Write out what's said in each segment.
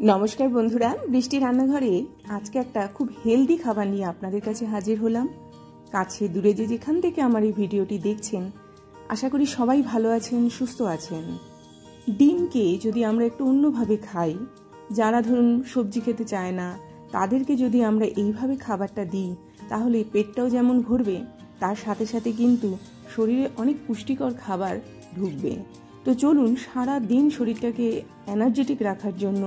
নমস্কার বন্ধুরা, বৃষ্টি রান্নাঘরে আজকে একটা খুব হেলদি খাবার নিয়ে আপনাদের কাছে হাজির হলাম। কাছে দূরে যে যেখান থেকে আমার এই ভিডিওটি দেখছেন, আশা করি সবাই ভালো আছেন, সুস্থ আছেন। ডিমকে যদি আমরা একটু অন্যভাবে খাই, যারা ধরুন সবজি খেতে চায় না, তাদেরকে যদি আমরা এইভাবে খাবারটা দিই, তাহলে পেটটাও যেমন ভরবে, তার সাথে সাথে কিন্তু শরীরে অনেক পুষ্টিকর খাবার ঢুকবে। তো চলুন সারা দিন শরীরটাকে এনার্জেটিক রাখার জন্য,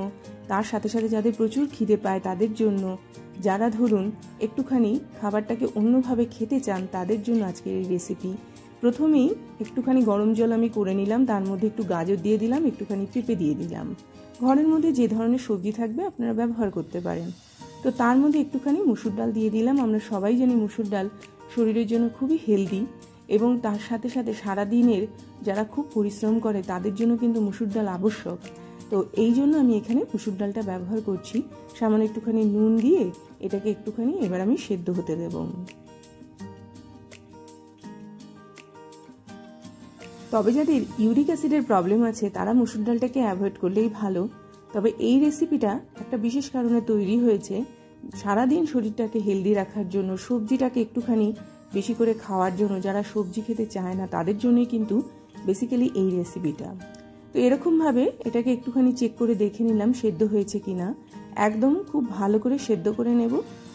তার সাথে সাথে যাদের প্রচুর খিদে পায় তাদের জন্য, যারা ধরুন একটুখানি খাবারটাকে অন্যভাবে খেতে চান, তাদের জন্য আজকের এই রেসিপি। প্রথমেই একটুখানি গরম জল আমি করে নিলাম, তার মধ্যে একটু গাজর দিয়ে দিলাম, একটুখানি পেঁপে দিয়ে দিলাম। ঘরের মধ্যে যে ধরনের সবজি থাকবে আপনারা ব্যবহার করতে পারেন। তো তার মধ্যে একটুখানি মুসুর ডাল দিয়ে দিলাম। আমরা সবাই জানি মুসুর ডাল শরীরের জন্য খুবই হেলদি, এবং তার সাথে সাথে সারাদিনের যারা খুব পরিশ্রম করে তাদের জন্য কিন্তু মুসুর ডাল আবশ্যক। তো এই জন্য আমি এখানে মুসুর ডালটা ব্যবহার করছি। সামান্য একটুখানি নুন দিয়ে এটাকে একটুখানি এবার আমি সেদ্ধ হতে দেব। তবে যাদের ইউরিক অ্যাসিডের প্রবলেম আছে তারা মুসুর ডালটাকে অ্যাভয়েড করলেই ভালো। তবে এই রেসিপিটা একটা বিশেষ কারণে তৈরি হয়েছে, সারাদিন শরীরটাকে হেলদি রাখার জন্য, সবজিটাকে একটুখানি বেশি করে খাওয়ার জন্য। যারা সবজি খেতে চায় না তাদের জন্যই কিন্তু বেসিক্যালি এই রেসিপিটা। তো এরকমভাবে এটাকে একটুখানি চেক করে দেখে নিলাম সেদ্ধ হয়েছে কিনা। একদম খুব ভালো করে সেদ্ধ করে নেব।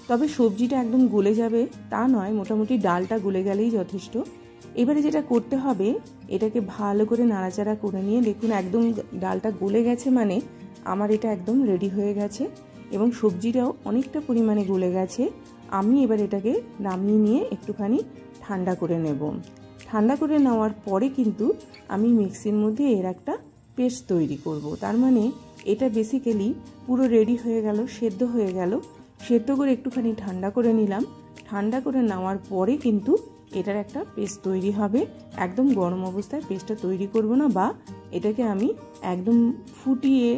তবে সবজিটা একদম গলে যাবে তা নয়, মোটামুটি ডালটা গলে গেলেই যথেষ্ট। এবারে যেটা করতে হবে, এটাকে ভালো করে নাড়াচাড়া করে নিয়ে দেখুন একদম ডালটা গলে গেছে, মানে আমার এটা একদম রেডি হয়ে গেছে এবং সবজিটাও অনেকটা পরিমাণে গলে গেছে। আমি এবার এটাকে নামিয়ে নিয়ে একটুখানি ঠান্ডা করে নেব। ঠান্ডা করে নেওয়ার পরে কিন্তু আমি মিক্সির মধ্যে এর একটা পেস্ট তৈরি করব। তার মানে এটা বেসিক্যালি পুরো রেডি হয়ে গেল, সেদ্ধ হয়ে গেল। সেদ্ধ করে একটুখানি ঠান্ডা করে নিলাম। ঠান্ডা করে নেওয়ার পরে কিন্তু এটার একটা পেস্ট তৈরি হবে। একদম গরম অবস্থায় পেস্টটা তৈরি করব না, বা এটাকে আমি একদম ফুটিয়ে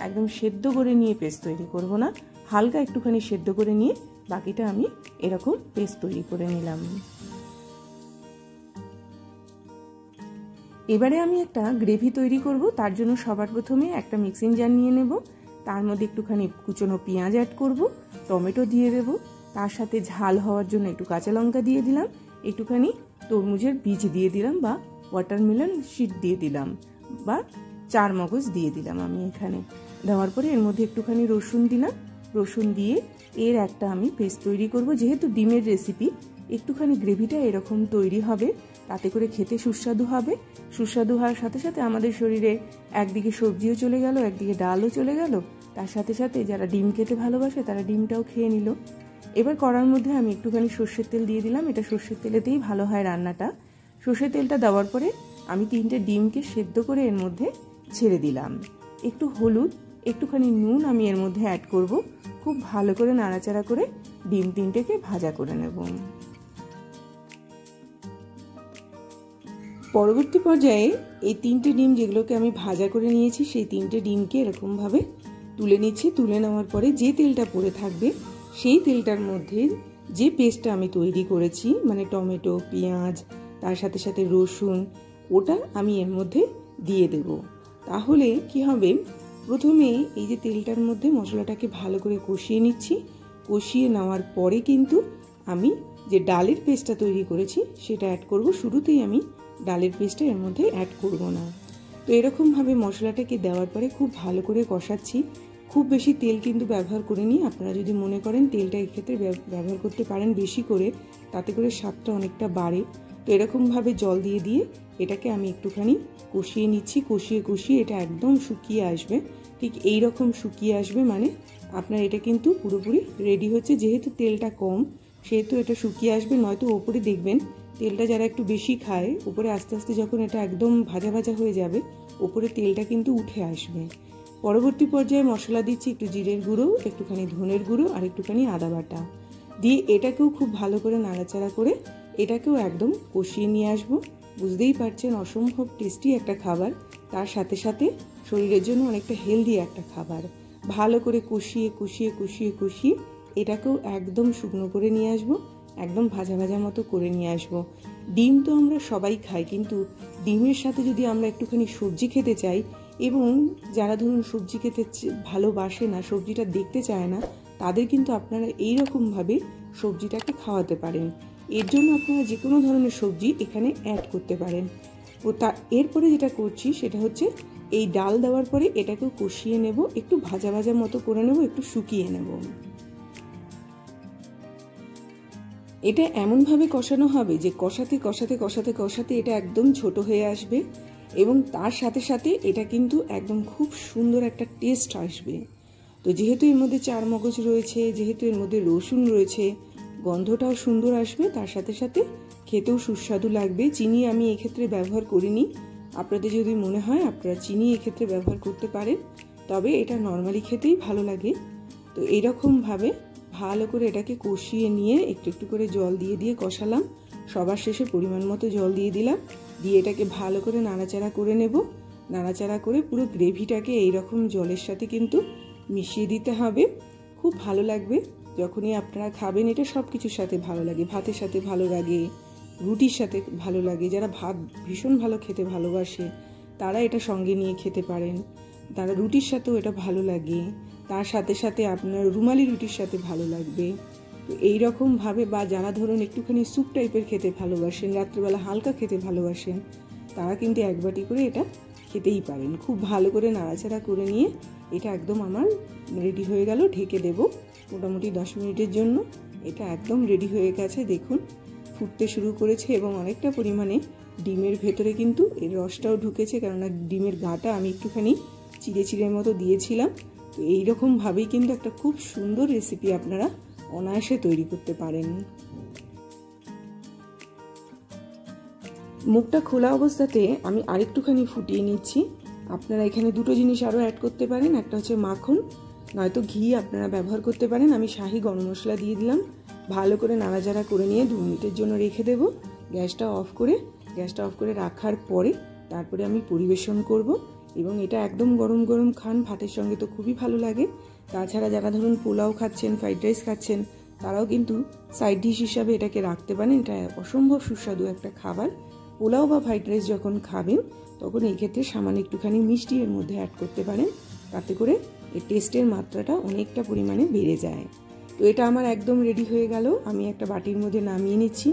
একদম সেদ্ধ করে নিয়ে পেস্ট তৈরি করব না। হালকা একটুখানি সেদ্ধ করে নিয়ে বাকিটা আমি এরকম পেস্ট তৈরি করে নিলাম। এবারে আমি একটা গ্রেভি তৈরি করব। তার জন্য সবার প্রথমে একটা মিক্সিং জার নিয়ে নেব। তার মধ্যে একটুখানি কুচনো পেঁয়াজ অ্যাড করব, টমেটো দিয়ে দেব, তার সাথে ঝাল হওয়ার জন্য একটু কাঁচা লঙ্কা দিয়ে দিলাম, একটুখানি তরমুজের বীজ দিয়ে দিলাম বা ওয়াটারমেলন সিড দিয়ে দিলাম, বা চার মগজ দিয়ে দিলাম আমি এখানে। দেওয়ার পরে এর মধ্যে একটুখানি রসুন দিলাম। রসুন দিয়ে এর একটা আমি পেস্ট তৈরি করব। যেহেতু ডিমের রেসিপি, একটুখানি গ্রেভিটা এরকম তৈরি হবে, তাতে করে খেতে সুস্বাদু হবে। সুস্বাদু হওয়ার সাথে সাথে আমাদের শরীরে একদিকে সবজিও চলে গেল, একদিকে ডালও চলে গেল, তার সাথে সাথে যারা ডিম খেতে ভালোবাসে তারা ডিমটাও খেয়ে নিল। এবার কড়ার মধ্যে আমি একটুখানি সর্ষের তেল দিয়ে দিলাম। এটা সর্ষের তেলেতেই ভালো হয় রান্নাটা। সর্ষের তেলটা দেওয়ার পরে আমি 3টে ডিমকে সেদ্ধ করে এর মধ্যে ছেড়ে দিলাম। একটু হলুদ, একটুখানি নুন আমি এর মধ্যে অ্যাড করব। খুব ভালো করে নাড়াচাড়া করে ডিম 3টেকে ভাজা করে নেব। পরবর্তী পর্যায়ে এই 3টে ডিম যেগুলোকে আমি ভাজা করে নিয়েছি, সেই 3টে ডিমকে এরকমভাবে তুলে নিচ্ছি। তুলে নেওয়ার পরে যে তেলটা পড়ে থাকবে, সেই তেলটার মধ্যে যে পেস্টটা আমি তৈরি করেছি, মানে টমেটো, পেঁয়াজ, তার সাথে সাথে রসুন, ওটা আমি এর মধ্যে দিয়ে দেব। তাহলে কি হবে, প্রথমে এই যে তেলটার মধ্যে মশলাটাকে ভালো করে কষিয়ে নিচ্ছি। কষিয়ে নেওয়ার পরে কিন্তু আমি যে ডালের পেস্টটা তৈরি করেছি সেটা অ্যাড করব। শুরুতেই আমি ডালের পেস্টটা এর মধ্যে অ্যাড করব না। তো এরকমভাবে মশলাটাকে দেওয়ার পরে খুব ভালো করে কষাচ্ছি। খুব বেশি তেল কিন্তু ব্যবহার করিনি। আপনারা যদি মনে করেন তেলটা এক্ষেত্রে ব্যবহার করতে পারেন বেশি করে, তাতে করে স্বাদটা অনেকটা বাড়ে। তো এরকমভাবে জল দিয়ে দিয়ে এটাকে আমি একটুখানি কষিয়ে নিচ্ছি। কষিয়ে কষিয়ে এটা একদম শুকিয়ে আসবে। ঠিক এই রকম শুকিয়ে আসবে, মানে আপনার এটা কিন্তু পুরোপুরি রেডি হচ্ছে। যেহেতু তেলটা কম, সেহেতু এটা শুকিয়ে আসবে। নয়তো ওপরে দেখবেন তেলটা যারা একটু বেশি খায়, উপরে আস্তে আস্তে যখন এটা একদম ভাজা ভাজা হয়ে যাবে, ওপরে তেলটা কিন্তু উঠে আসবে। পরবর্তী পর্যায়ে মশলা দিচ্ছি একটু জিরের গুঁড়ো, একটুখানি ধনের গুঁড়ো আর একটুখানি আদা বাটা দিয়ে এটাকেও খুব ভালো করে নাড়াচাড়া করে এটাকেও একদম কষিয়ে নিয়ে আসবো। বুঝতেই পারছেন অসম্ভব টেস্টি একটা খাবার, তার সাথে সাথে শরীরের জন্য অনেকটা হেলদি একটা খাবার। ভালো করে কষিয়ে কষিয়ে কষিয়ে কষিয়ে এটাকেও একদম শুকনো করে নিয়ে আসবো, একদম ভাজা ভাজা মতো করে নিয়ে আসবো। ডিম তো আমরা সবাই খাই, কিন্তু ডিমের সাথে যদি আমরা একটুখানি সবজি খেতে চাই, এবং যারা ধরুন সবজি খেতে ভালোবাসে না, সবজিটা দেখতে চায় না, তাদের কিন্তু আপনারা এইরকমভাবে সবজিটাকে খাওয়াতে পারেন। এর জন্য আপনারা যে কোনো ধরনের সবজি এখানে অ্যাড করতে পারেন। ও এরপরে যেটা করছি সেটা হচ্ছে এই ডাল দেওয়ার পরে এটাকেও কষিয়ে নেব, একটু ভাজা ভাজা মতো করে নেব, একটু শুকিয়ে নেব। এটা এমনভাবে কষানো হবে যে কষাতে কষাতে কষাতে কষাতে এটা একদম ছোট হয়ে আসবে এবং তার সাথে সাথে এটা কিন্তু একদম খুব সুন্দর একটা টেস্ট আসবে। তো যেহেতু এর মধ্যে চারমগজ রয়েছে, যেহেতু এর মধ্যে রসুন রয়েছে, গন্ধটাও সুন্দর আসবে, তার সাথে সাথে খেতেও সুস্বাদু লাগবে। চিনি আমি এক্ষেত্রে ব্যবহার করিনি, আপনাদের যদি মনে হয় আপনারা চিনি এক্ষেত্রে ব্যবহার করতে পারেন, তবে এটা নর্মালি খেতেই ভালো লাগে। তো এইরকমভাবে ভালো করে এটাকে কষিয়ে নিয়ে একটু একটু করে জল দিয়ে দিয়ে কষালাম। সবার শেষে পরিমাণ মতো জল দিয়ে দিলাম, দিয়ে এটাকে ভালো করে নাড়াচাড়া করে নেব। নাড়াচাড়া করে পুরো গ্রেভিটাকে এইরকম জলের সাথে কিন্তু মিশিয়ে দিতে হবে। খুব ভালো লাগবে যখনই আপনারা খাবেন, এটা সব কিছুর সাথে ভালো লাগে, ভাতের সাথে ভালো লাগে, রুটির সাথে ভালো লাগে। যারা ভাত ভীষণ ভালো খেতে ভালোবাসে তারা এটা সঙ্গে নিয়ে খেতে পারেন, তারা রুটির সাথেও এটা ভালো লাগে, তার সাথে সাথে আপনার রুমালি রুটির সাথে ভালো লাগবে। তো এইরকমভাবে, বা যারা ধরুন একটুখানি স্যুপ টাইপের খেতে ভালোবাসেন, রাত্রেবেলা হালকা খেতে ভালোবাসেন, তারা কিন্তু এক বাটি করে এটা খেতেই পারেন। খুব ভালো করে নাড়াচাড়া করে নিয়ে এটা একদম আমার রেডি হয়ে গেল। ঢেকে দেব মোটামুটি 10 মিনিটের জন্য। এটা একদম রেডি হয়ে গেছে, দেখুন ফুটতে শুরু করেছে এবং অনেকটা পরিমাণে ডিমের ভেতরে কিন্তু এর রসটাও ঢুকেছে, কেননা ডিমের গাটা আমি একটুখানি চিড়ে চিড়ের মতো দিয়েছিলাম। তো এইরকমভাবেই কিন্তু একটা খুব সুন্দর রেসিপি আপনারা অনায়াসে তৈরি করতে পারেন। মুখটা খোলা অবস্থাতে আমি আরেকটুখানি ফুটিয়ে নিচ্ছি। আপনারা এখানে দুটো জিনিস আরও অ্যাড করতে পারেন, একটা হচ্ছে মাখন, নয়তো ঘি আপনারা ব্যবহার করতে পারেন। আমি শাহি গরম মশলা দিয়ে দিলাম। ভালো করে নাড়াচাড়া করে নিয়ে 2 মিনিটের জন্য রেখে দেব। গ্যাসটা অফ করে রাখার পরে তারপরে আমি পরিবেশন করব। এবং এটা একদম গরম গরম খান, ভাতের সঙ্গে তো খুবই ভালো লাগে। তাছাড়া যারা ধরুন পোলাও খাচ্ছেন, ফ্রাইড রাইস খাচ্ছেন, তারাও কিন্তু সাইড ডিশ হিসাবে এটাকে রাখতে পারেন। এটা অসম্ভব সুস্বাদু একটা খাবার। পোলাও বা ফ্রাইড রাইস যখন খাবেন তখন এই ক্ষেত্রে সামান্য একটুখানি মিষ্টি এর মধ্যে অ্যাড করতে পারেন, তাতে করে এর টেস্টের মাত্রাটা অনেকটা পরিমাণে বেড়ে যায়। তো এটা আমার একদম রেডি হয়ে গেল। আমি একটা বাটির মধ্যে নামিয়ে নিচ্ছি।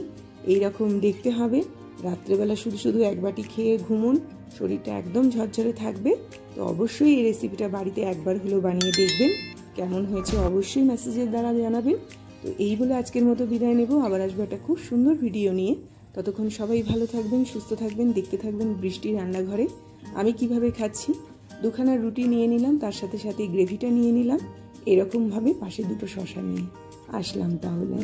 এইরকম দেখতে হবে। রাত্রেবেলা শুধু শুধু এক বাটি খেয়ে ঘুমুন, শরীরটা একদম ঝরঝরে থাকবে। তো অবশ্যই এই রেসিপিটা বাড়িতে একবার হলেও বানিয়ে দেখবেন, কেমন হয়েছে অবশ্যই মেসেজের দ্বারা জানাবেন। তো এই বলে আজকের মতো বিদায় নেব। আবার আসবো একটা খুব সুন্দর ভিডিও নিয়ে। ততক্ষণ সবাই ভালো থাকবেন, সুস্থ থাকবেন, দেখতে থাকবেন বৃষ্টির রান্নাঘরে আমি কিভাবে খাচ্ছি। 2খানা রুটি নিয়ে নিলাম, তার সাথে সাথে গ্রেভিটা নিয়ে নিলাম, এরকমভাবে পাশে 2টো শসা নিয়ে আসলাম তাহলে।